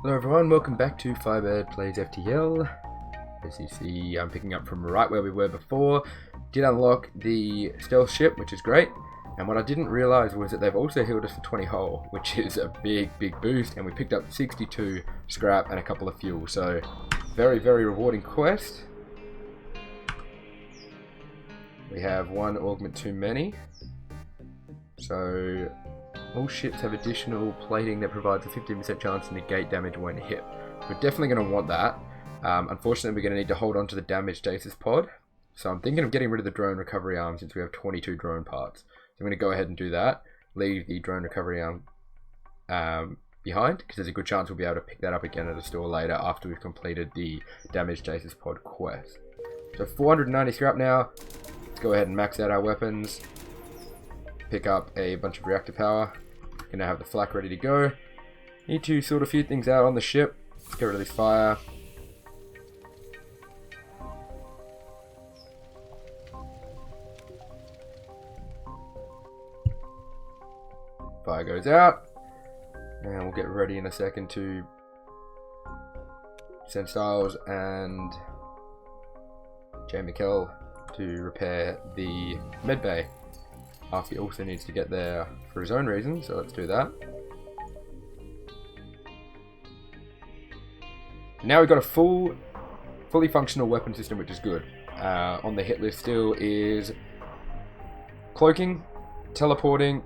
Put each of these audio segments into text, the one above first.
Hello everyone, welcome back to Firebird Plays FTL. As you see, I'm picking up from right where we were before. Did unlock the stealth ship, which is great. And what I didn't realise was that they've also healed us for 20 hull, which is a big boost. And we picked up 62 scrap and a couple of fuel. So, very rewarding quest. We have one augment too many. So, all ships have additional plating that provides a 15% chance to negate damage when hit. We're definitely going to want that. Unfortunately, we're going to need to hold on to the damaged stasis pod. So I'm thinking of getting rid of the drone recovery arm since we have 22 drone parts. So I'm going to go ahead and do that. Leave the drone recovery arm behind, because there's a good chance we'll be able to pick that up again at a store later after we've completed the damaged stasis pod quest. So 490 scrap now. Let's go ahead and max out our weapons. Pick up a bunch of reactor power. Gonna have the flak ready to go. Need to sort a few things out on the ship. Let's get rid of this fire. Fire goes out. And we'll get ready in a second to send Styles and J. McKell to repair the medbay. He also needs to get there for his own reasons, so let's do that. Now we've got a fully functional weapon system, which is good. On the hit list still is cloaking, teleporting,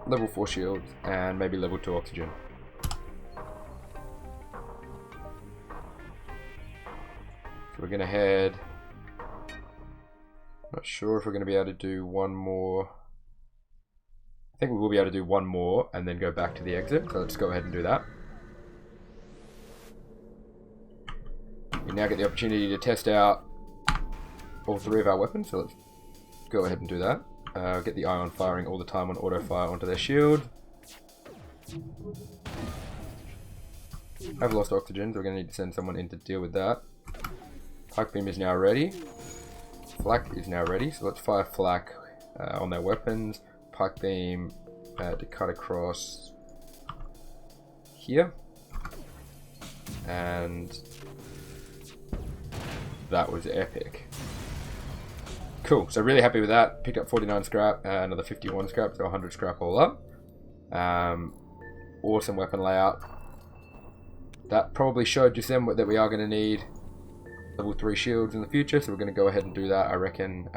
level 4 shields, and maybe level 2 oxygen. So we're going to head... Not sure if we're going to be able to do one more. I think we will be able to do one more and then go back to the exit. So let's go ahead and do that. We now get the opportunity to test out all 3 of our weapons. So let's go ahead and do that. Get the ion firing all the time on auto fire onto their shield. I've lost oxygen, so we're going to need to send someone in to deal with that. Pike beam is now ready. Flak is now ready, so let's fire flak on their weapons. Pike beam to cut across here. And that was epic. Cool, so really happy with that. Picked up 49 scrap, another 51 scrap, so 100 scrap all up. Awesome weapon layout. That probably showed just then that we are going to need level 3 shields in the future, so we're going to go ahead and do that, I reckon,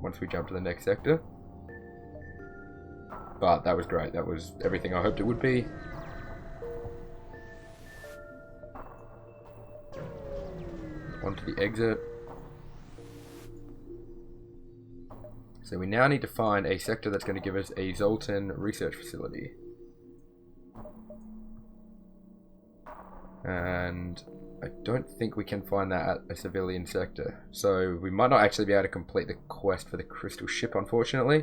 once we jump to the next sector. But that was great. That was everything I hoped it would be. Onto the exit. So we now need to find a sector that's going to give us a Zoltan research facility. And I don't think we can find that at a civilian sector. So we might not actually be able to complete the quest for the crystal ship, unfortunately.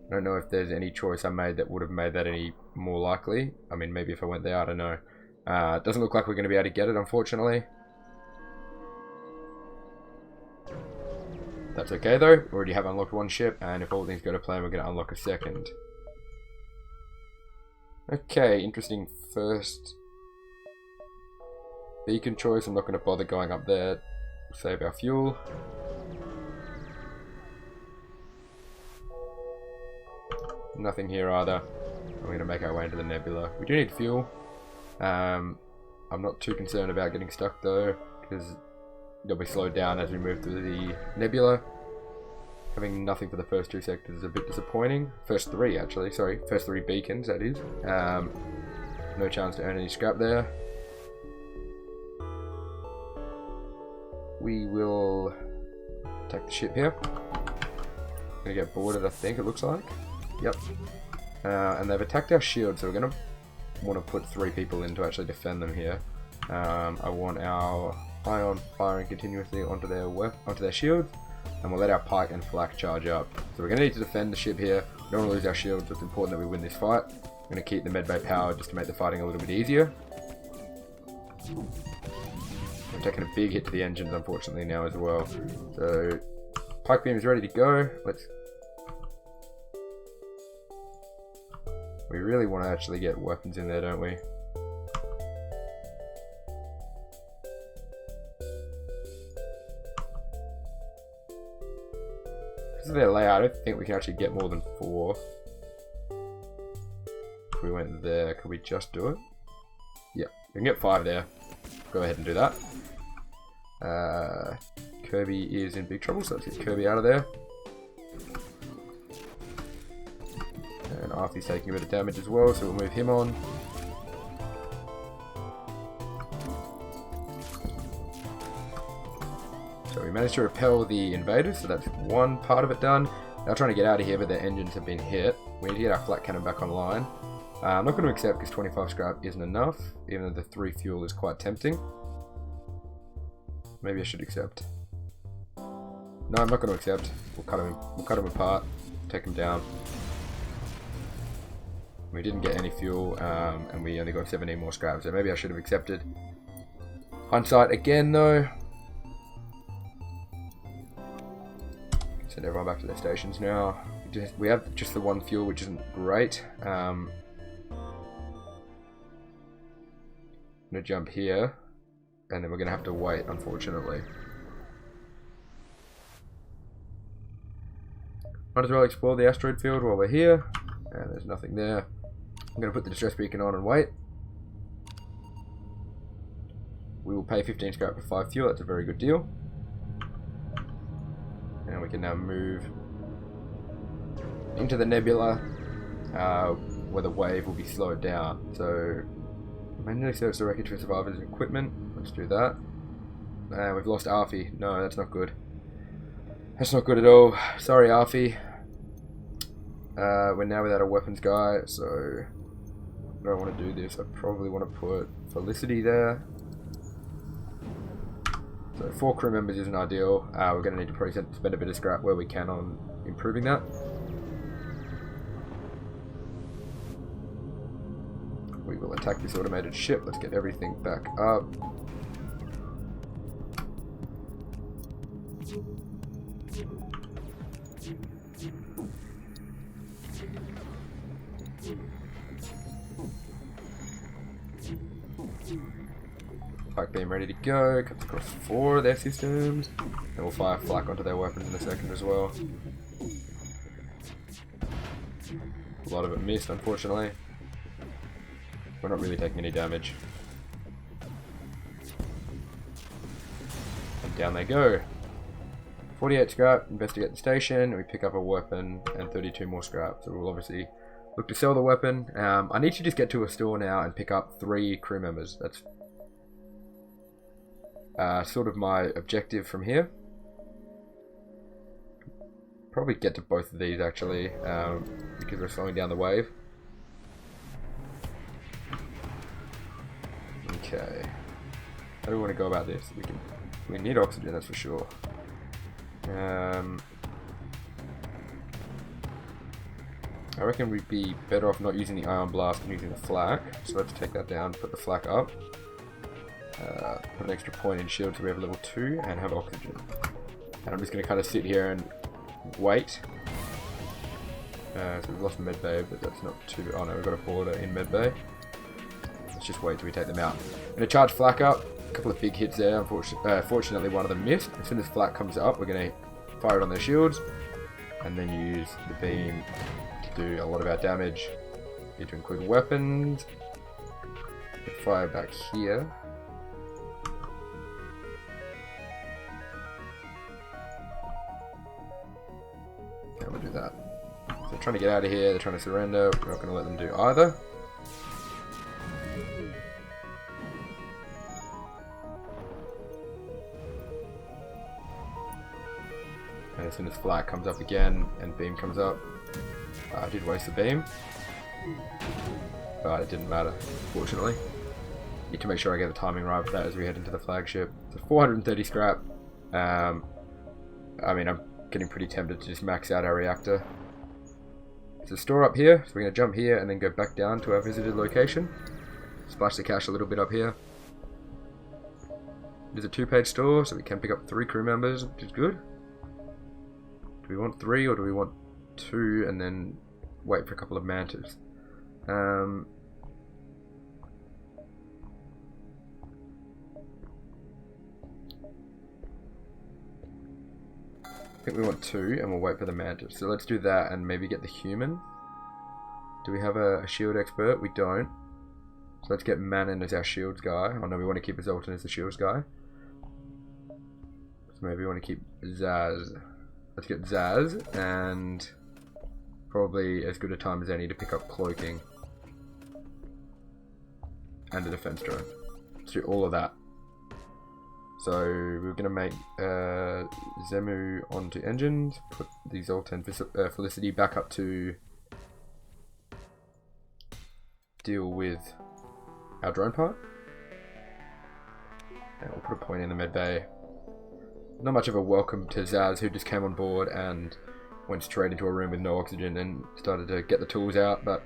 I don't know if there's any choice I made that would have made that any more likely. I mean, maybe if I went there, I don't know. It doesn't look like we're going to be able to get it, unfortunately. That's okay though. We already have unlocked one ship, and if all things go to plan, we're going to unlock a second. Okay, interesting first beacon choice. I'm not going to bother going up there. Save our fuel. Nothing here either. We're going to make our way into the nebula. We do need fuel. I'm not too concerned about getting stuck though, because it'll be slowed down as we move through the nebula. Having nothing for the first 2 sectors is a bit disappointing. First 3 actually, sorry. First 3 beacons, that is. No chance to earn any scrap there. We will attack the ship here. Gonna get boarded, I think it looks like. Yep. And they've attacked our shield, so we're gonna want to put 3 people in to actually defend them here. I want our ion firing continuously onto their shields, and we'll let our pike and flak charge up. So we're gonna need to defend the ship here. We don't want to lose our shields, so it's important that we win this fight. I'm gonna keep the medbay powered just to make the fighting a little bit easier. I'm taking a big hit to the engines, unfortunately, now as well. So, pike beam is ready to go. We really want to actually get weapons in there, don't we? Because of their layout, I don't think we can actually get more than 4. If we went there, could we just do it? Yep, we can get 5 there. Go ahead and do that. Kirby is in big trouble, so let's get Kirby out of there. And Arthur's taking a bit of damage as well, so we'll move him on. So we managed to repel the invaders, so that's one part of it done. Now trying to get out of here, but their engines have been hit. We need to get our flat cannon back online. I'm not going to accept because 25 scrap isn't enough, even though the 3 fuel is quite tempting. Maybe I should accept. No, I'm not going to accept. We'll cut him apart, take him down. We didn't get any fuel, and we only got 17 more scrap, so maybe I should have accepted. Hindsight again, though. Send everyone back to their stations now. We have just the 1 fuel, which isn't great. I'm gonna jump here, and then we're gonna have to wait, unfortunately. Might as well explore the asteroid field while we're here, and there's nothing there. I'm gonna put the distress beacon on and wait. We will pay 15 scrap for 5 fuel. That's a very good deal. And we can now move into the nebula, where the wave will be slowed down. So, manually search the wreckage for survivors and equipment. Let's do that. We've lost Arfie. No, that's not good. That's not good at all. Sorry, Arfie. We're now without a weapons guy, so I don't want to do this. I probably want to put Felicity there. So 4 crew members isn't ideal. We're going to need to probably spend a bit of scrap where we can on improving that. We will attack this automated ship. Let's get everything back up. Flak beam ready to go, comes across 4 of their systems, and we'll fire flak onto their weapons in a second as well. A lot of it missed, unfortunately. We're not really taking any damage. And down they go. 48 scrap, investigate the station, we pick up a weapon, and 32 more scrap, so we'll obviously look to sell the weapon. I need to just get to a store now and pick up 3 crew members. That's sort of my objective from here. Probably get to both of these actually, because we're slowing down the wave. Okay. How do we want to go about this? We need oxygen, that's for sure. I reckon we'd be better off not using the ion blast and using the flak. So let's take that down, put the flak up. Put an extra point in shield so we have level 2 and have oxygen. And I'm just going to kind of sit here and wait. So we've lost medbay, but that's not too... Oh no, we've got a border in medbay. Let's just wait till we take them out. I'm going to charge flak up. A couple of big hits there. Fortunately, one of them missed. As soon as flak comes up, we're going to fire it on their shields. And then use the beam to do a lot of our damage. Need to include weapons. Fire back here. We'll do that. So they're trying to get out of here, they're trying to surrender, we're not going to let them do either. And as soon as flak comes up again and beam comes up, I did waste the beam, but it didn't matter, fortunately. Need to make sure I get the timing right with that as we head into the flagship. So 430 scrap. I mean, I'm getting pretty tempted to just max out our reactor. There's a store up here, so we're going to jump here and then go back down to our visited location. Splash the cash a little bit up here. There's a 2-page store, so we can pick up 3 crew members, which is good. Do we want 3 or do we want 2 and then wait for a couple of mantas? I think we want 2, and we'll wait for the mantis. So let's do that, and maybe get the human. Do we have a shield expert? We don't. So let's get Manon as our shields guy. Oh no, we want to keep Zoltan as the shields guy. So maybe we want to keep Zaz. Let's get Zaz, and probably as good a time as any to pick up cloaking. And a defense drone. Let's do all of that. So we're going to make Zemu onto engines, put the Zoltan Felicity back up to deal with our drone part. And we'll put a point in the med bay. Not much of a welcome to Zaz, who just came on board and went straight into a room with no oxygen and started to get the tools out, but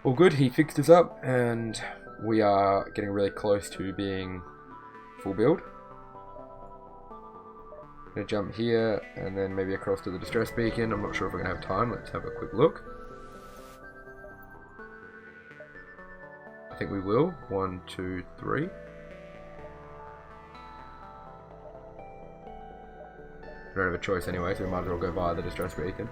all good. He fixed us up and we are getting really close to being full build. I'm going to jump here and then maybe across to the distress beacon. I'm not sure if we're going to have time. Let's have a quick look. I think we will. 1, 2, 3. We don't have a choice anyway, so we might as well go via the distress beacon.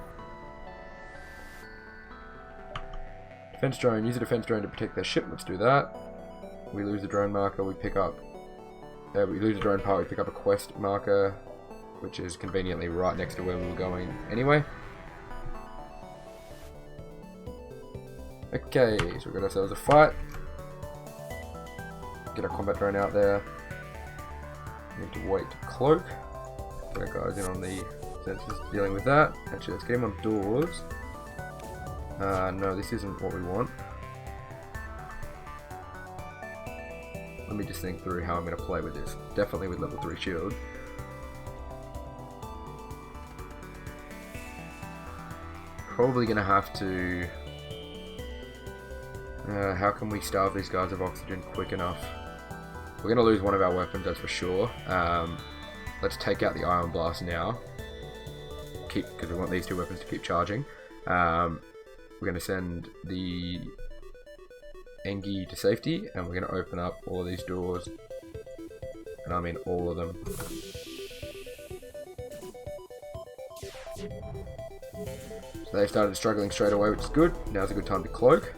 Defense drone. Use a defense drone to protect their ship. Let's do that. We lose a drone marker. We pick up... we lose a drone part. We pick up a quest marker, which is conveniently right next to where we were going anyway. Okay, so we've got ourselves a fight. Get our combat drone out there. Need to wait to cloak. Get our guys in on the sensors dealing with that. Actually, let's get him on doors. No, this isn't what we want. Let me just think through how I'm going to play with this. Definitely with level 3 shield. Probably going to have to... how can we starve these guys of oxygen quick enough? We're going to lose one of our weapons, that's for sure. Let's take out the Ion Blast now. Because we want these 2 weapons to keep charging. We're going to send the Engi to safety, and we're going to open up all of these doors. And I mean all of them. So they started struggling straight away, which is good. Now's a good time to cloak.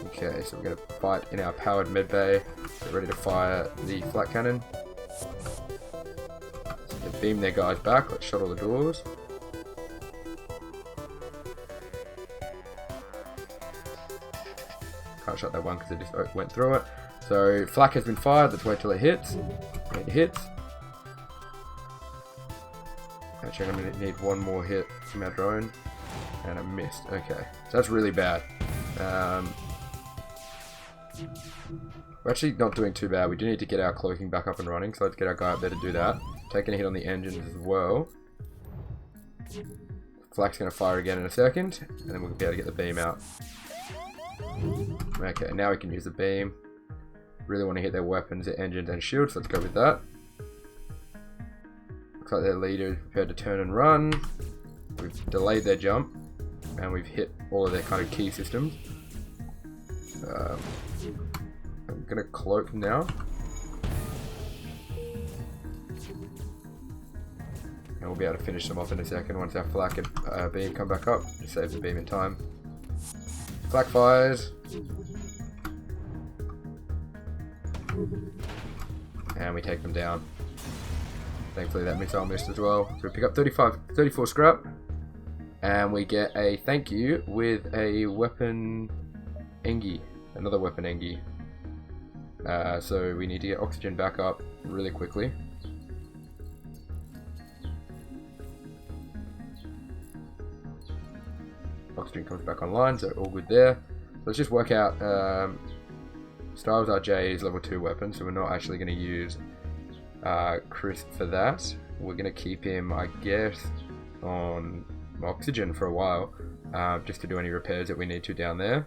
Okay, so we're going to fight in our powered medbay. Get ready to fire the flat cannon. So they beam their guys back. Let's shut all the doors. Can't shut that one because it just went through it. So flak has been fired. Let's wait till it hits. It hits. Actually, I'm going to need one more hit from our drone. And I missed. Okay, so that's really bad. We're actually not doing too bad. We do need to get our cloaking back up and running, so let's get our guy up there to do that. Taking a hit on the engines as well. Flak's going to fire again in a second, and then we'll be able to get the beam out. Okay, now we can use the beam. Really want to hit their weapons, their engines, and shields, so let's go with that. Looks like their leader is prepared to turn and run. We've delayed their jump, and we've hit all of their kind of key systems. I'm gonna cloak now. And we'll be able to finish them off in a second once our flak and beam come back up. Just save the beam in time. Flak fires. And we take them down. Thankfully that missile missed as well. So we pick up 34 scrap. And we get a thank you with a weapon Engi. Another weapon Engi. So we need to get oxygen back up really quickly. Oxygen comes back online, so all good there. So let's just work out. Styles RJ is level 2 weapon, so we're not actually going to use Chris for that. We're going to keep him, I guess, on oxygen for a while, just to do any repairs that we need to down there.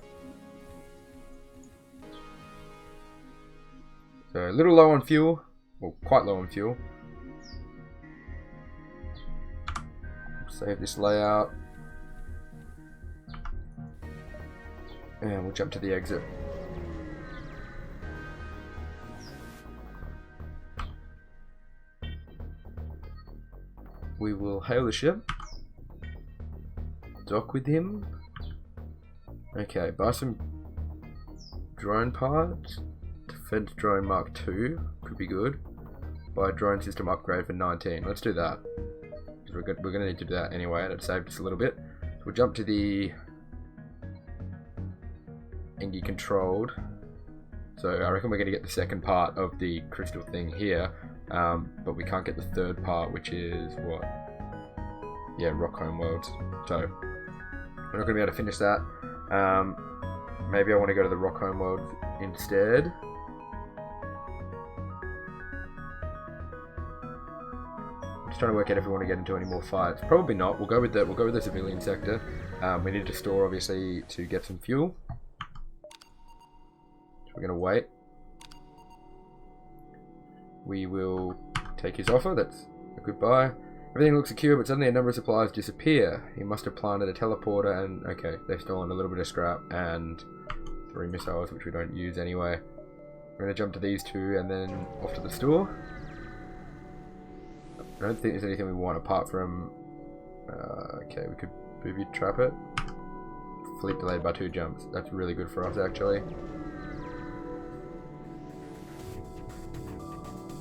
So a little low on fuel, well, quite low on fuel. Save this layout. And we'll jump to the exit. we will hail the ship. Dock with him. Okay, buy some drone parts. Defense drone Mark II could be good. Buy a drone system upgrade for 19. Let's do that. We're going to need to do that anyway, and it saved us a little bit. So we'll jump to the Engie controlled. So I reckon we're going to get the second part of the crystal thing here, but we can't get the third part, which is what? Yeah, Rock Homeworlds. So we're not going to be able to finish that. Maybe I want to go to the Rock Homeworld instead. I'm just trying to work out if we want to get into any more fights. Probably not. We'll go with the civilian sector. We need to store obviously to get some fuel. So we're going to wait. We will take his offer. That's a goodbye. Everything looks secure, but suddenly a number of supplies disappear. He must have planted a teleporter and... Okay, they've stolen a little bit of scrap and 3 missiles, which we don't use anyway. We're going to jump to these 2 and then off to the store. I don't think there's anything we want apart from... okay, we could booby trap it. Fleet delayed by 2 jumps. That's really good for us, actually.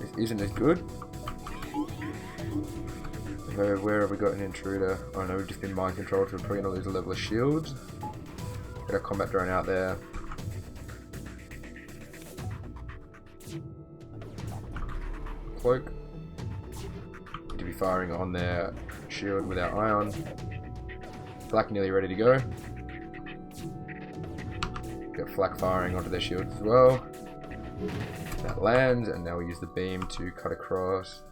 This isn't as good. Where have we got an intruder? Oh no, we've just been mind controlled, so we're probably going to lose a level of shields. Get our combat drone out there. Cloak. To be firing on their shield with our ion. Flak nearly ready to go. Got flak firing onto their shields as well. That lands, and now we use the beam to cut across.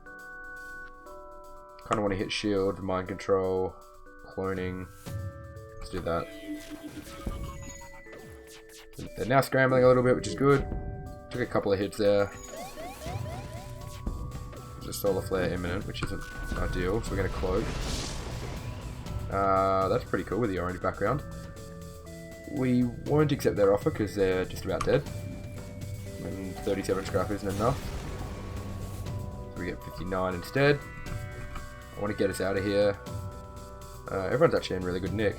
Kind of want to hit shield, mind control, cloning. Let's do that. They're now scrambling a little bit, which is good. Took a couple of hits there. There's a solar flare imminent, which isn't ideal, so we're going to cloak. That's pretty cool with the orange background. We won't accept their offer because they're just about dead. And 37 scrap isn't enough. So we get 59 instead. I want to get us out of here. Everyone's actually in really good nick.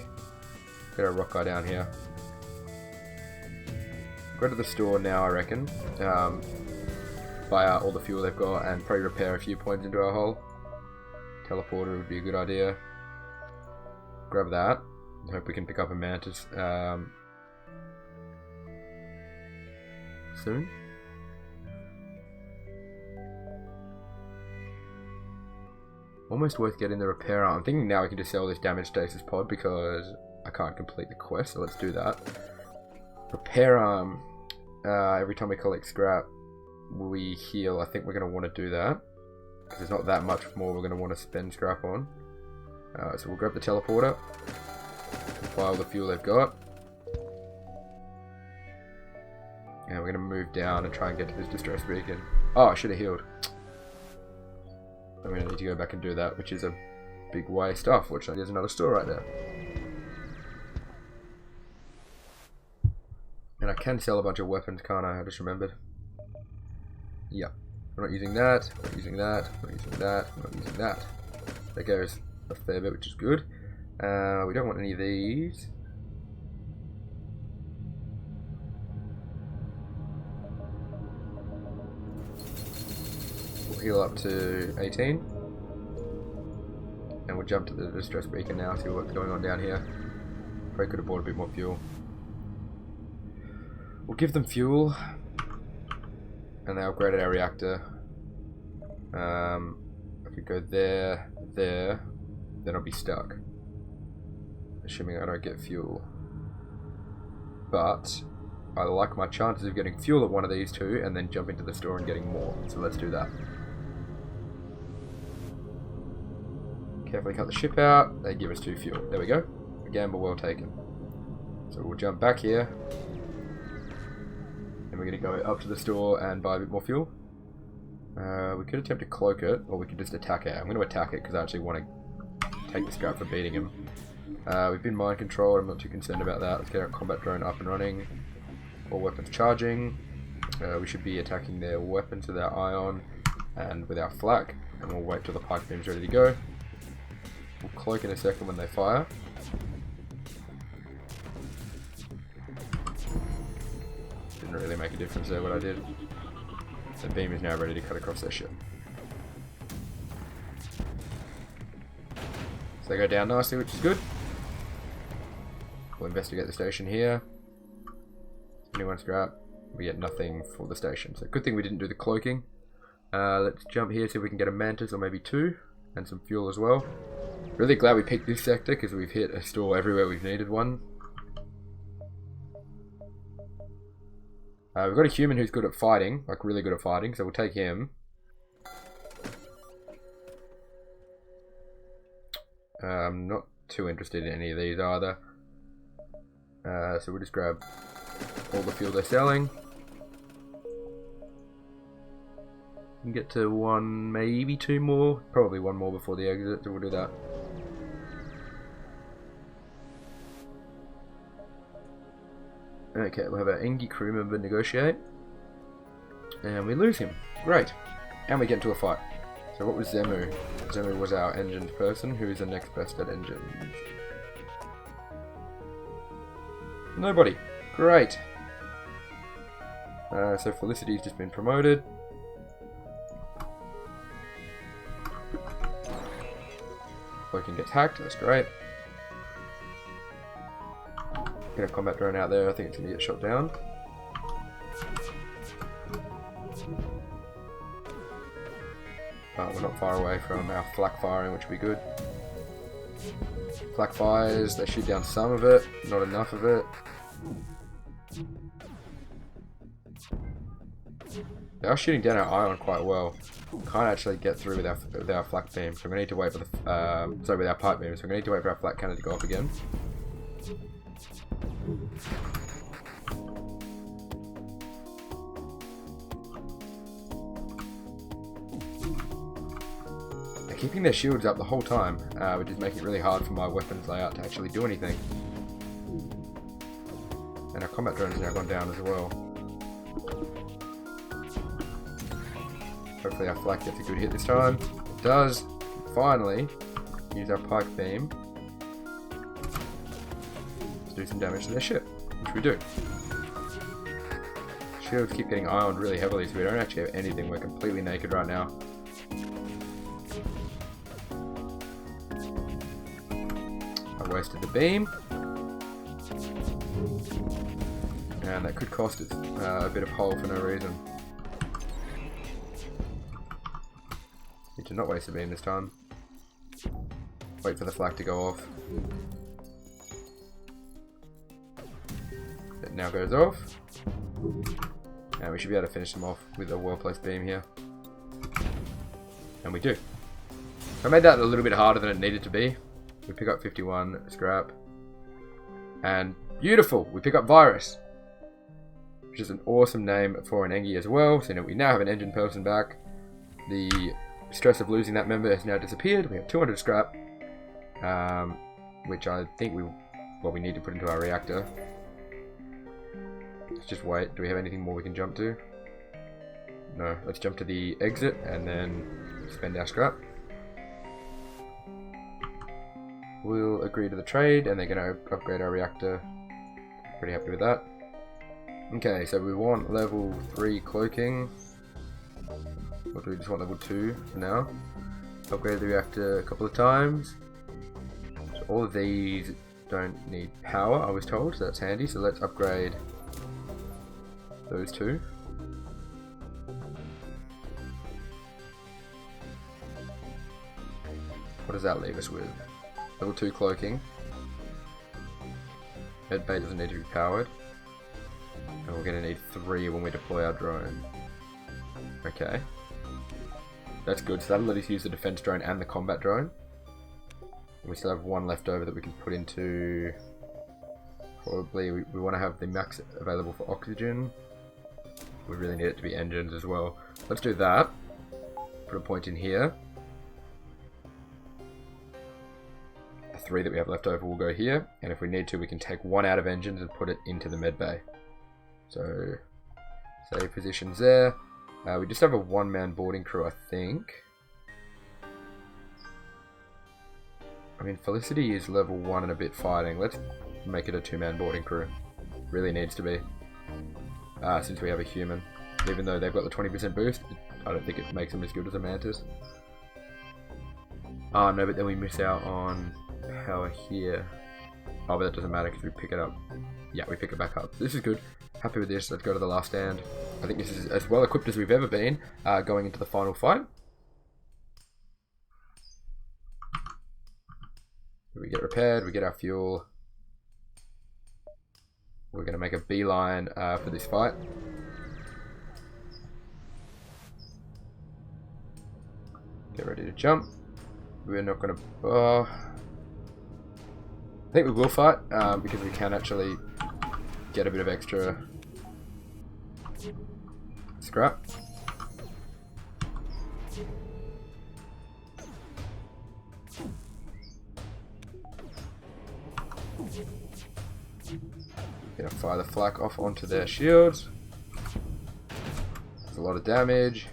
Get our rock guy down here. Go to the store now, I reckon. Buy out all the fuel they've got and probably repair a few points into our hull. Teleporter would be a good idea. Grab that. I hope we can pick up a mantis soon. Almost worth getting the repair arm. I'm thinking now we can just sell this damage stasis pod because I can't complete the quest, so let's do that. Repair arm. Every time we collect scrap, we heal. I think we're going to want to do that because there's not that much more we're going to want to spend scrap on. So we'll grab the teleporter, apply all the fuel they've got, and we're going to move down and try and get to this distress beacon. Oh, I should have healed. I'm going to need to go back and do that, which is a big waste. Oh, fortunately, there's another store right there. And I can sell a bunch of weapons, can't I? I just remembered. Yeah. I'm not using that, I'm not using that, I'm not using that, I'm not using that. There goes a fair bit, which is good. We don't want any of these. We'll heal up to 18. And we'll jump to the distress beacon now, see what's going on down here. Probably could have bought a bit more fuel. We'll give them fuel. And they upgraded our reactor. I could go there, there, then I'll be stuck. Assuming I don't get fuel. But I like my chances of getting fuel at one of these two and then jump into the store and getting more. So let's do that. Carefully cut the ship out. They give us 2 fuel. There we go. A gamble well taken. So we'll jump back here. And we're going to go up to the store and buy a bit more fuel. We could attempt to cloak it, or we could just attack it. I'm going to attack it because I actually want to take the scrap for beating him. We've been mind controlled. I'm not too concerned about that. Let's get our combat drone up and running. All weapons charging. We should be attacking their weapons with our ion and with our flak. And we'll wait till the pike beam's ready to go. We'll cloak in a second when they fire. Didn't really make a difference there what I did. The beam is now ready to cut across their ship. So they go down nicely, which is good. We'll investigate the station here. Anyone scrap? We get nothing for the station. So good thing we didn't do the cloaking. Let's jump here, see if we can get a mantis or maybe two. And some fuel as well. Really glad we picked this sector because we've hit a store everywhere we've needed one. We've got a human who's good at fighting, like really good at fighting, so we'll take him. Not too interested in any of these either. So we'll just grab all the fuel they're selling. And get to one, maybe two more. Probably one more before the exit, so we'll do that. Okay, we'll have our Engi crew member negotiate. And we lose him. Great. And we get into a fight. So what was Zemu? Zemu was our engines person. Who is the next best at engines? Nobody. Great. So Felicity's just been promoted. Cloaking gets hacked, that's great. Get a combat drone out there, I think it's going to get shot down. We're not far away from our flak firing, which will be good. Flak fires, they shoot down some of it, not enough of it. They are shooting down our ion quite well. Can't actually get through with our flak beam, so we need to wait for the sorry, with our pipe beam, so we need to wait for our flak cannon to go off again. They're keeping their shields up the whole time, which is making it really hard for my weapons layout to actually do anything. And our combat drone has now gone down as well. Hopefully our flak gets a good hit this time. It does. Finally, use our pike beam to do some damage to their ship, which we do. Shields keep getting ioned really heavily, so we don't actually have anything. We're completely naked right now. I wasted the beam. And that could cost us a bit of hull for no reason. Need to not waste a beam this time. Wait for the flak to go off. It now goes off. And we should be able to finish them off with a well-placed beam here. And we do. I made that a little bit harder than it needed to be. We pick up 51 scrap. And beautiful! We pick up Virus. Which is an awesome name for an Engi as well. So we now have an engine person back. The stress of losing that member has now disappeared. We have 200 scrap. Which I think we need to put into our reactor. Let's just wait. Do we have anything more we can jump to? No. Let's jump to the exit and then spend our scrap. We'll agree to the trade and they're going to upgrade our reactor. Pretty happy with that. Okay, so we want level 3 cloaking. Or do we just want level 2 for now? Upgrade the reactor a couple of times. So all of these don't need power, I was told, so that's handy. So let's upgrade those two. What does that leave us with? Level 2 cloaking. Med bay doesn't need to be powered. And we're going to need 3 when we deploy our drone. Okay. That's good, so that'll let us use the defense drone and the combat drone. We still have 1 left over that we can put into... Probably, we want to have the max available for oxygen. We really need it to be engines as well. Let's do that. Put a point in here. The 3 that we have left over will go here. And if we need to, we can take 1 out of engines and put it into the med bay. So, save positions there. We just have a 1-man boarding crew, I think. I mean, Felicity is level 1 and a bit fighting. Let's make it a 2-man boarding crew. Really needs to be. Since we have a human. Even though they've got the 20% boost, I don't think it makes them as good as a Mantis. Oh no, but then we miss out on power here. Oh, but that doesn't matter because we pick it up. Yeah, we pick it back up. This is good. Happy with this. Let's go to the last stand. I think this is as well equipped as we've ever been going into the final fight. We get repaired, we get our fuel. We're going to make a beeline for this fight. Get ready to jump. We're not going to... I think we will fight because we can actually get a bit of extra scrap. Gonna fire the flak off onto their shields. There's a lot of damage,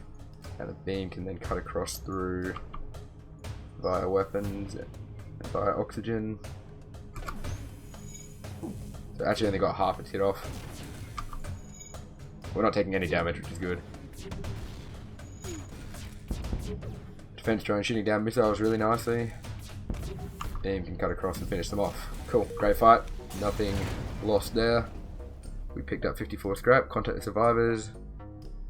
and the beam can then cut across through via weapons and via oxygen. So actually only got half its hit off. We're not taking any damage, which is good. Defense drone shooting down missiles really nicely. Beam can cut across and finish them off. Cool, great fight. Nothing lost there. We picked up 54 scrap. Contact the survivors.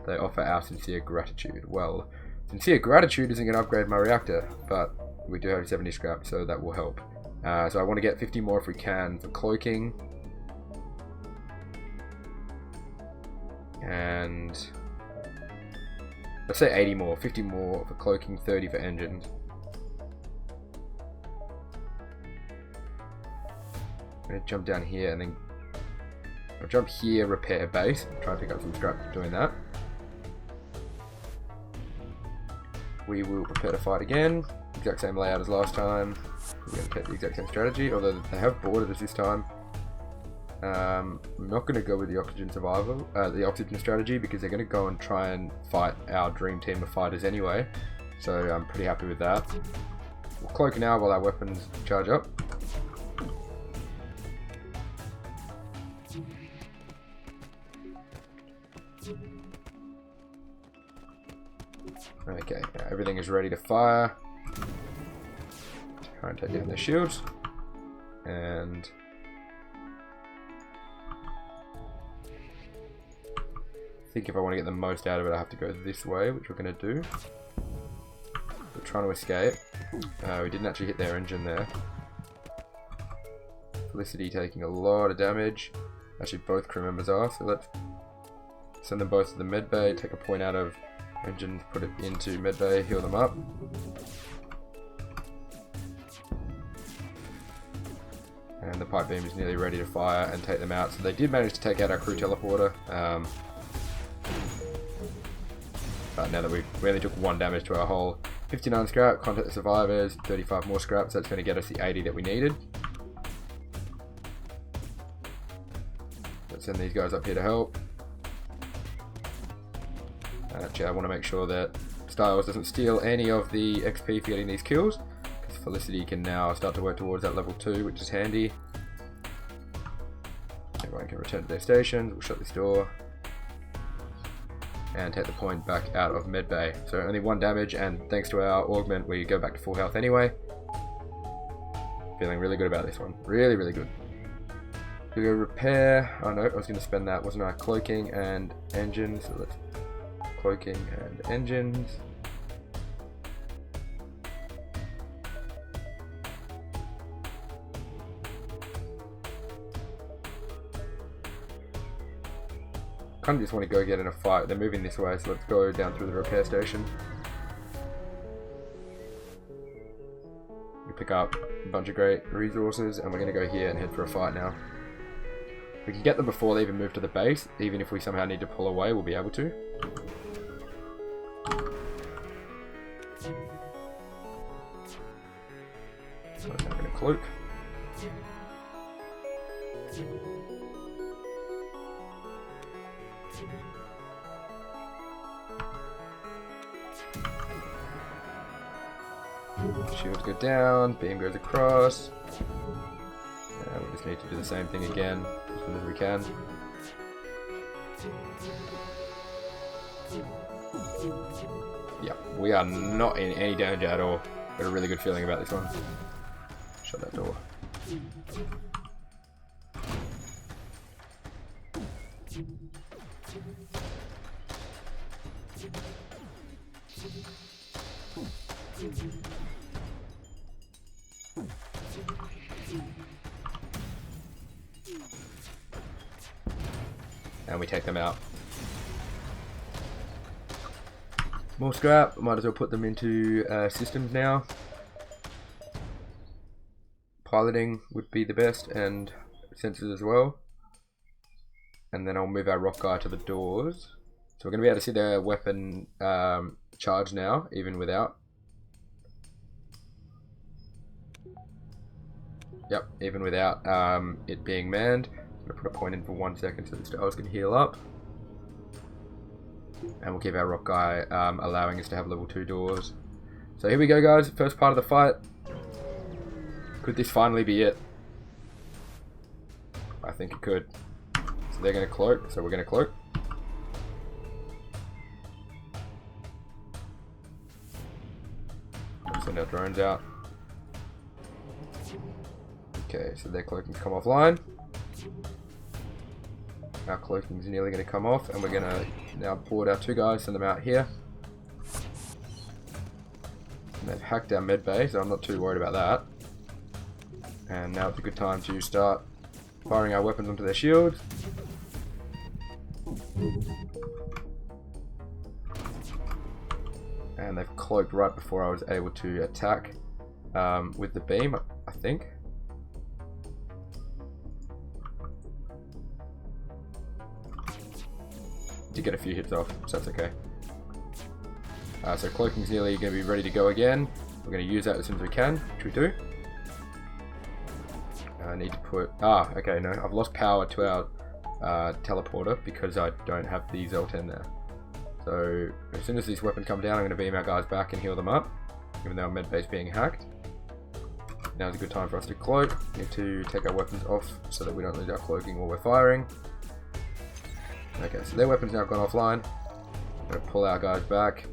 They offer our sincere gratitude. Well, sincere gratitude isn't going to upgrade my reactor, but we do have 70 scrap, so that will help. So I want to get 50 more if we can for cloaking. And let's say 80 more. 50 more for cloaking, 30 for engines. I'm going to jump down here and then I'll jump here, repair base, try and pick up some scrap doing that. We will prepare to fight again. Exact same layout as last time. We're going to take the exact same strategy, although they have boarded us this time. I'm not going to go with the oxygen survival, the oxygen strategy, because they're going to go and try and fight our dream team of fighters anyway. So I'm pretty happy with that. We'll cloak now while our weapons charge up. Okay, everything is ready to fire. Try and take down their shields. And I think if I want to get the most out of it, I have to go this way, which we're going to do. We're trying to escape. We didn't actually hit their engine there. Felicity taking a lot of damage. Actually, both crew members are, so let's send them both to the med bay, take a point out of engine, put it into medbay, heal them up. And the pipe beam is nearly ready to fire and take them out. So they did manage to take out our crew teleporter. But now that we only took 1 damage to our hull. 59 scrap, contact the survivors, 35 more scrap, so that's going to get us the 80 that we needed. Let's send these guys up here to help. Actually, I want to make sure that Styles doesn't steal any of the XP for getting these kills, because Felicity can now start to work towards that level 2, which is handy. Everyone can return to their stations. We'll shut this door and take the point back out of medbay. So only 1 damage, and thanks to our augment, we go back to full health anyway. Feeling really good about this one. Really, really good. We go repair. Oh no, I was going to spend that, wasn't I? Cloaking and engines. So let's cloaking and engines. Kind of just want to go get in a fight. They're moving this way, so let's go down through the repair station. We pick up a bunch of great resources, and we're going to go here and head for a fight now. We can get them before they even move to the base. Even if we somehow need to pull away, we'll be able to. So I'm going to cloak. Shields go down, beam goes across. And we just need to do the same thing again as soon as we can. Yep, we are not in any danger at all. Got a really good feeling about this one. Shut that door. And we take them out. More scrap, might as well put them into systems now. Piloting would be the best, and sensors as well. And then I'll move our rock guy to the doors. So we're going to be able to see their weapon charge now, even without. Yep, even without it being manned. I'm going to put a point in for 1 second so the stars can heal up. And we'll keep our rock guy allowing us to have level 2 doors. So here we go, guys. First part of the fight. Could this finally be it? I think it could. So they're going to cloak, so we're going to cloak. Let's send our drones out. Okay, so their cloaking's come offline. Our cloaking's nearly going to come off, and we're going to now board our 2 guys, send them out here. And they've hacked our med bay, so I'm not too worried about that. And now it's a good time to start firing our weapons onto their shields. And they've cloaked right before I was able to attack with the beam, I think. Did get a few hits off, so that's okay. So cloaking's nearly going to be ready to go again. We're going to use that as soon as we can, which we do. I need to put... okay, no, I've lost power to our teleporter because I don't have the Zoltan there. So as soon as this weapon comes down, I'm going to beam our guys back and heal them up, even though our med base being hacked. Now's a good time for us to cloak. We need to take our weapons off so that we don't lose our cloaking while we're firing. Okay, so their weapon's now gone offline. I'm going to pull our guys back.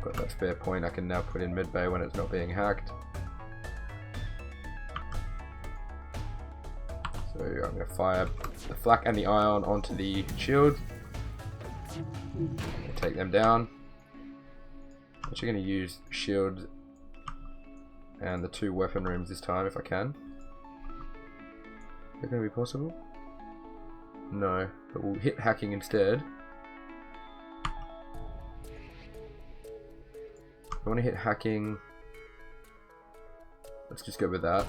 Got that spare point I can now put in mid bay when it's not being hacked. So I'm going to fire the flak and the ion onto the shield. Take them down. I'm actually going to use shields and the 2 weapon rooms this time if I can. Is that going to be possible? No, but we'll hit hacking instead. I want to hit hacking. Let's just go with that.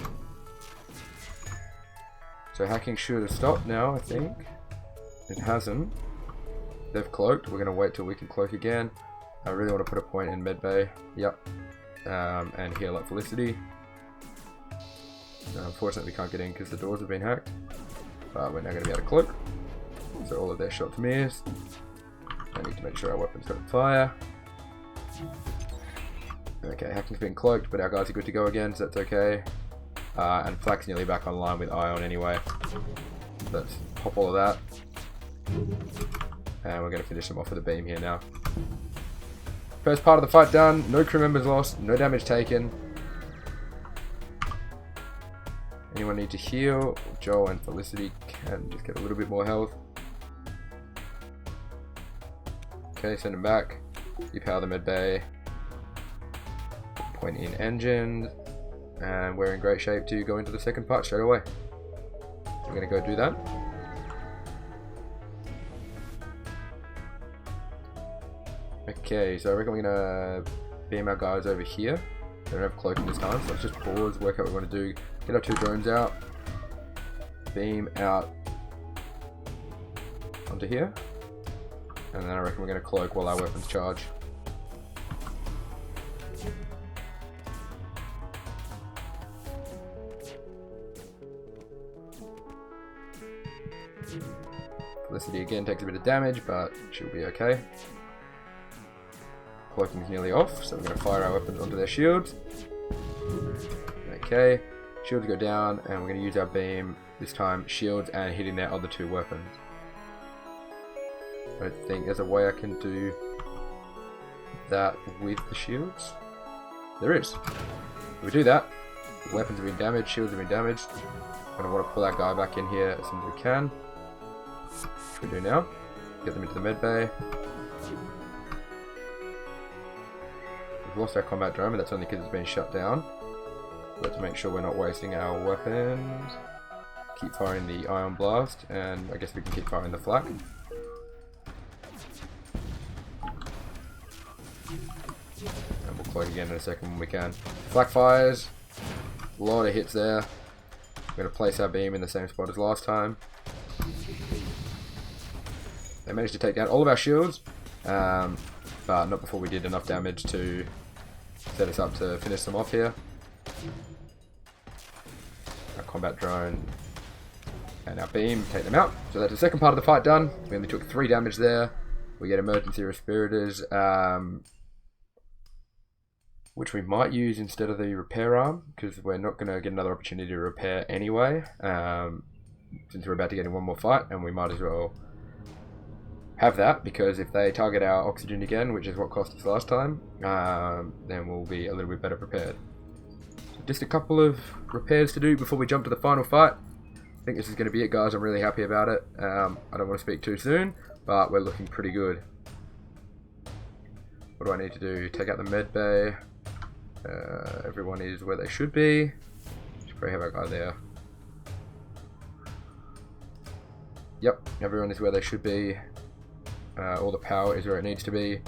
So hacking should have stopped now, I think. It hasn't. They've cloaked. We're going to wait till we can cloak again. I really want to put a point in medbay. Yep. And heal up Felicity. Unfortunately we can't get in because the doors have been hacked. But we're now going to be able to cloak. So all of their shots missed. I need to make sure our weapons don't fire. Okay, hacking's been cloaked, but our guys are good to go again, so that's okay. And flak's nearly back online with ion anyway. Let's pop all of that. And we're going to finish them off with a beam here now. First part of the fight done. No crew members lost. No damage taken. Anyone need to heal? Joel and Felicity can just get a little bit more health. Okay, send them back. Depower the med bay. Point in engines. And we're in great shape to go into the second part straight away. We're going to go do that. Okay, so I reckon we're going to beam our guys over here. They don't have cloaking this time, so let's just pause, work out what we want to do. Get our 2 drones out. Beam out onto here. And then I reckon we're going to cloak while our weapons charge. Felicity again takes a bit of damage, but she'll be okay. cloaking's nearly off, so we're going to fire our weapons onto their shields. Okay, shields go down, and we're going to use our beam, this time shields and hitting their other 2 weapons. I don't think there's a way I can do that with the shields. There is. If we do that, the weapons have been damaged, shields have been damaged. I'm going to want to pull that guy back in here as soon as we can. Which we do now. Get them into the med bay. We've lost our combat drone, but that's only because it's been shut down. Let's make sure we're not wasting our weapons. Keep firing the ion blast, and I guess we can keep firing the flak. And we'll cloak again in a second when we can. Flak fires. A lot of hits there. We're going to place our beam in the same spot as last time. They managed to take out all of our shields, but not before we did enough damage to set us up to finish them off here. Our combat drone and our beam take them out. So that's the second part of the fight done. We only took 3 damage there. We get emergency respirators, which we might use instead of the repair arm, because we're not going to get another opportunity to repair anyway, since we're about to get in one more fight, and we might as well have that, because if they target our oxygen again, which is what cost us last time, then we'll be a little bit better prepared. Just a couple of repairs to do before we jump to the final fight. I think this is going to be it, guys. I'm really happy about it. I don't want to speak too soon, but we're looking pretty good. What do I need to do? Take out the med bay. Everyone is where they should be. Should probably have our guy there. Yep, everyone is where they should be. All the power is where it needs to be.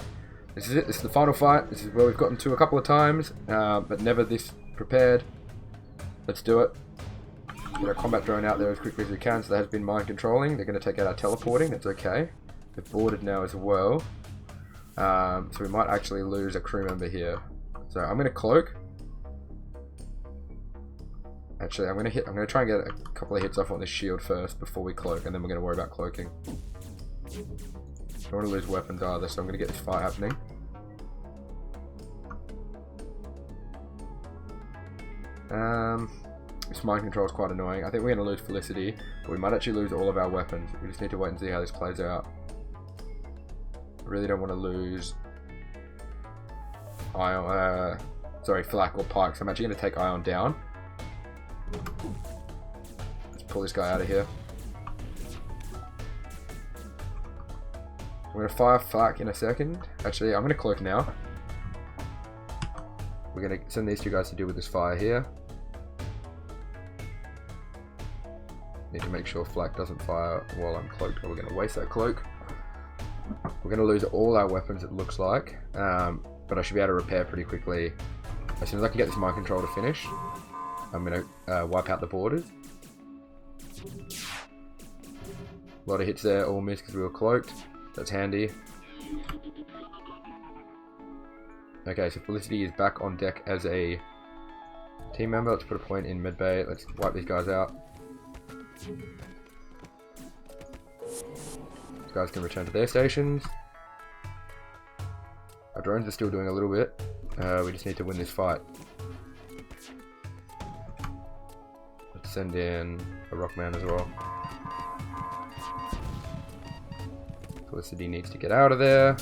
This is it. This is the final fight. This is where we've gotten to a couple of times, but never this prepared. Let's do it. Get our combat drone out there as quickly as we can. So there has been mind controlling. They're going to take out our teleporting. That's okay. They're boarded now as well. So we might actually lose a crew member here. So I'm going to cloak. Actually, I'm going to try and get a couple of hits off on this shield first before we cloak, and then we're going to worry about cloaking. Don't want to lose weapons either, so I'm going to get this fight happening. This mind control is quite annoying. I think we're going to lose Felicity, but we might actually lose all of our weapons. We just need to wait and see how this plays out. I really don't want to lose Ion, Flak or Pike, so I'm actually going to take Ion down. Let's pull this guy out of here. I'm going to fire Flak in a second. Actually, I'm going to cloak now. We're going to send these 2 guys to deal with this fire here. Need to make sure Flak doesn't fire while I'm cloaked, or we're going to waste that cloak. We're going to lose all our weapons, it looks like. But I should be able to repair pretty quickly. As soon as I can get this mind control to finish, I'm going to wipe out the borders. A lot of hits there, all missed because we were cloaked. That's handy. Okay, so Felicity is back on deck as a team member. Let's put a point in medbay. Let's wipe these guys out. These guys can return to their stations. Our drones are still doing a little bit. We just need to win this fight. Let's send in a Rockman as well. Felicity needs to get out of there.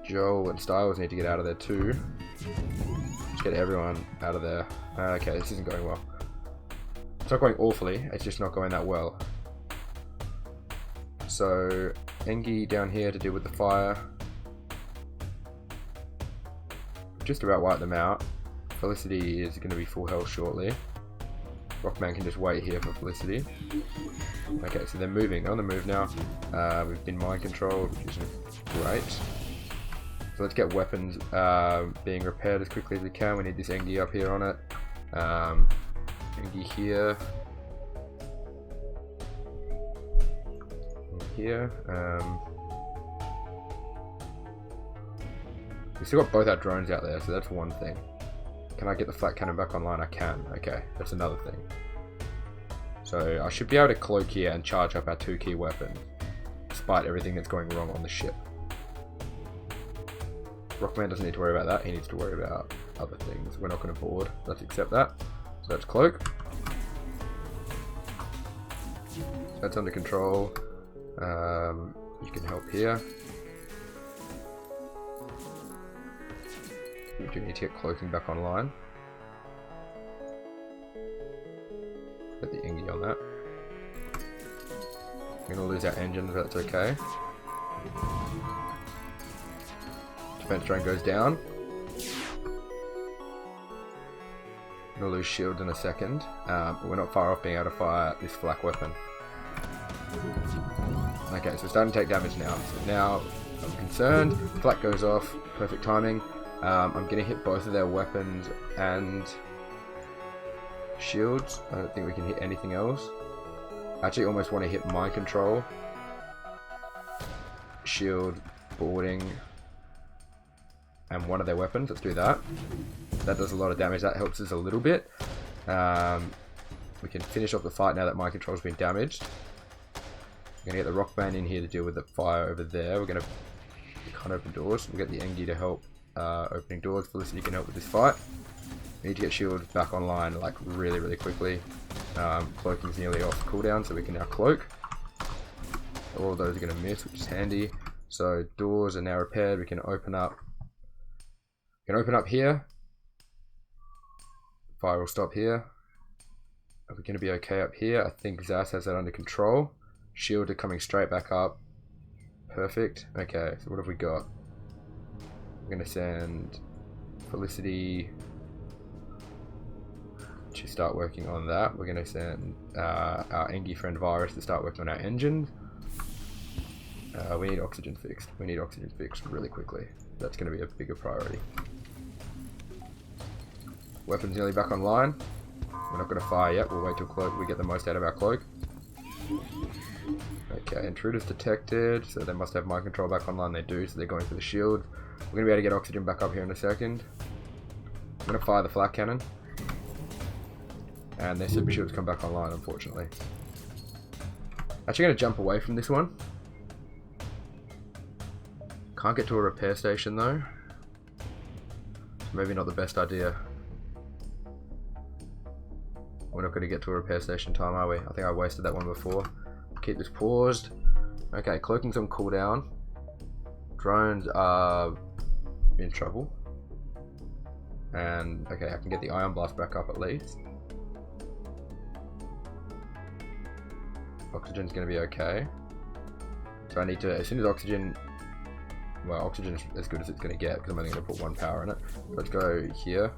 Joel and Styles need to get out of there too. Just get everyone out of there. Okay, this isn't going well. It's not going awfully, it's just not going that well. So, Engie down here to deal with the fire. Just about wipe them out. Felicity is going to be full health shortly. Rockman can just wait here for Felicity. Okay, so they're moving. They're on the move now. We've been mind controlled, which isn't great. So let's get weapons being repaired as quickly as we can. We need this Engie up here on it. Engie here. Here. We still got both our drones out there, so that's one thing. Can I get the flat cannon back online? I can. Okay, that's another thing. So I should be able to cloak here and charge up our 2 key weapons, despite everything that's going wrong on the ship. Rockman doesn't need to worry about that. He needs to worry about other things. We're not going to board. Let's accept that. So that's Cloak. That's under control. You can help here. We do need to get Cloaking back online. Get the Ingy on that. We're going to lose our engines, but that's okay. Defense drone goes down. We're going to lose shields in a second, but we're not far off being able to fire this flak weapon. Okay, so we're starting to take damage now. So now I'm concerned. Flak goes off. Perfect timing. I'm going to hit both of their weapons and shields. I don't think we can hit anything else. I actually almost want to hit mind control, shield, boarding, and one of their weapons. Let's do that. That does a lot of damage. That helps us a little bit. We can finish off the fight now that mind control's been damaged. We're going to get the Rockman in here to deal with the fire over there. We're going to can't open doors. We'll get the Engie to help opening doors. Felicity can help with this fight. We need to get shield back online like really quickly. Cloaking's nearly off cooldown, so we can now cloak. All of those are going to miss, which is handy. So doors are now repaired. We can open up. We can open up here. Fire will stop here. Are we going to be okay up here? I think Zas has that under control. Shield are coming straight back up. Perfect. Okay, so what have we got? We're going to send Felicity to start working on that. We're going to send our Engie friend Virus to start working on our engines. We need oxygen fixed. We need oxygen fixed really quickly. That's going to be a bigger priority. Weapons nearly back online. We're not going to fire yet. We'll wait till cloak. We get the most out of our cloak. Okay, intruders detected. So they must have mind control back online. They do. So they're going for the shield. We're going to be able to get oxygen back up here in a second. I'm going to fire the flak cannon. And their super shields come back online, unfortunately. Actually going to jump away from this one. Can't get to a repair station though. Maybe not the best idea. We're not going to get to a repair station time, are we? I think I wasted that one before. Keep this paused. Okay, cloaking's on cooldown. Drones are in trouble. And, okay, I can get the Ion Blast back up at least. Oxygen's going to be okay. So I need to, as soon as oxygen, well, oxygen is as good as it's going to get because I'm only going to put one power in it. Let's go here.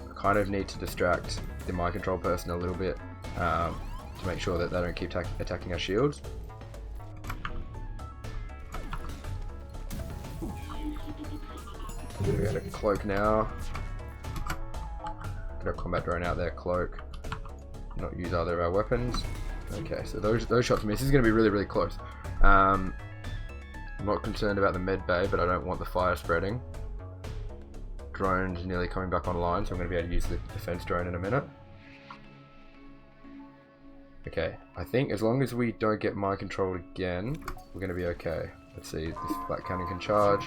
I kind of need to distract the mind control person a little bit to make sure that they don't keep attacking our shields. We're going to cloak now. Get our combat drone out there, cloak. Not use either of our weapons. Okay, so those shots miss. This is going to be really close. I'm not concerned about the med bay, but I don't want the fire spreading. Drone's nearly coming back online, so I'm going to be able to use the defense drone in a minute. Okay, I think as long as we don't get mind controlled again, we're going to be okay. Let's see, this flak cannon can charge.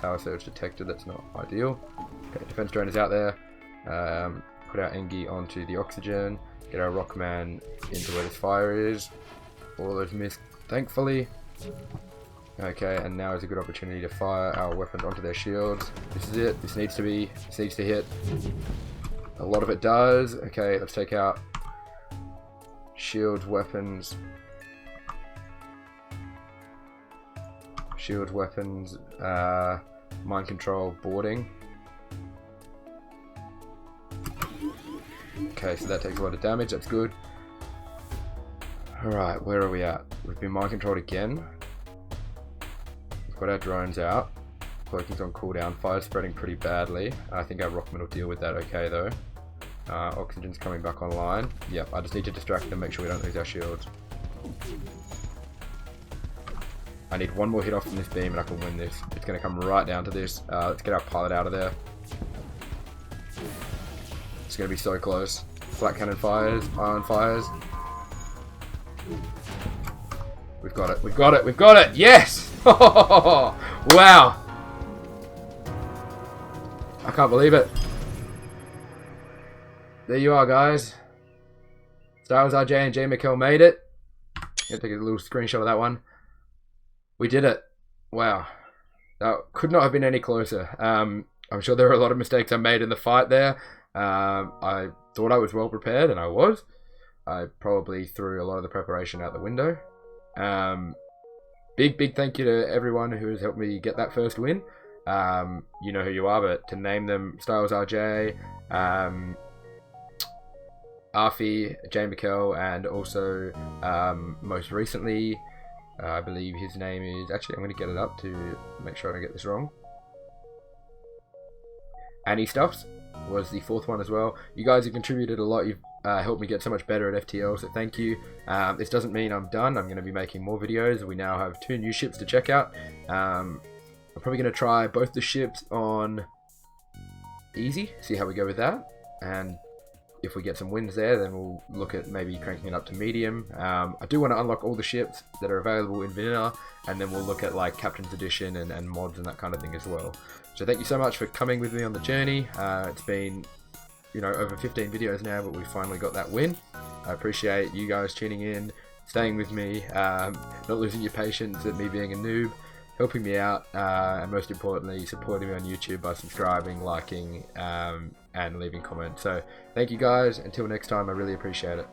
Power surge detected, that's not ideal. Okay, defense drone is out there. Put our Engie onto the oxygen. Get our Rockman into where this fire is. All those missed, thankfully. Okay, and now is a good opportunity to fire our weapons onto their shields. This is it. This needs to hit. A lot of it does. Okay, let's take out shields, weapons. Shield, weapons, mind control, boarding. Okay, so that takes a lot of damage, that's good. Alright, where are we at? We've been mind controlled again. We've got our drones out. Cloaking's on cooldown. Fire's spreading pretty badly. I think our Rockman will deal with that okay though. Oxygen's coming back online. Yep, I just need to distract them, make sure we don't lose our shields. I need one more hit off from this beam and I can win this. It's going to come right down to this. Let's get our pilot out of there. It's going to be so close. Flak cannon fires, ion fires. We've got it, we've got it, we've got it! Yes! Wow. I can't believe it. There you are, guys. Star Wars RJ and J McKell made it. Gonna take a little screenshot of that one. We did it. Wow. That could not have been any closer. I'm sure there were a lot of mistakes I made in the fight there. I thought I was well prepared, and I was. I probably threw a lot of the preparation out the window. Big thank you to everyone who has helped me get that first win. You know who you are, but to name them: Star Wars RJ, Arfie, J McKell, and also most recently, I believe his name is, actually I'm going to get it up to make sure I don't get this wrong. Annie Stuffs was the fourth one as well. You guys have contributed a lot. You've helped me get so much better at FTL, so thank you. This doesn't mean I'm done. I'm going to be making more videos. We now have 2 new ships to check out. I'm probably going to try both the ships on easy, see how we go with that, and if we get some wins there, then we'll look at maybe cranking it up to medium. I do want to unlock all the ships that are available in vanilla, and then we'll look at like Captain's Edition and mods and that kind of thing as well. So thank you so much for coming with me on the journey. It's been, you know, over 15 videos now, but we finally got that win. I appreciate you guys tuning in, staying with me, not losing your patience at me being a noob, helping me out, and most importantly, supporting me on YouTube by subscribing, liking, and leaving comments. So thank you guys. Until next time, I really appreciate it.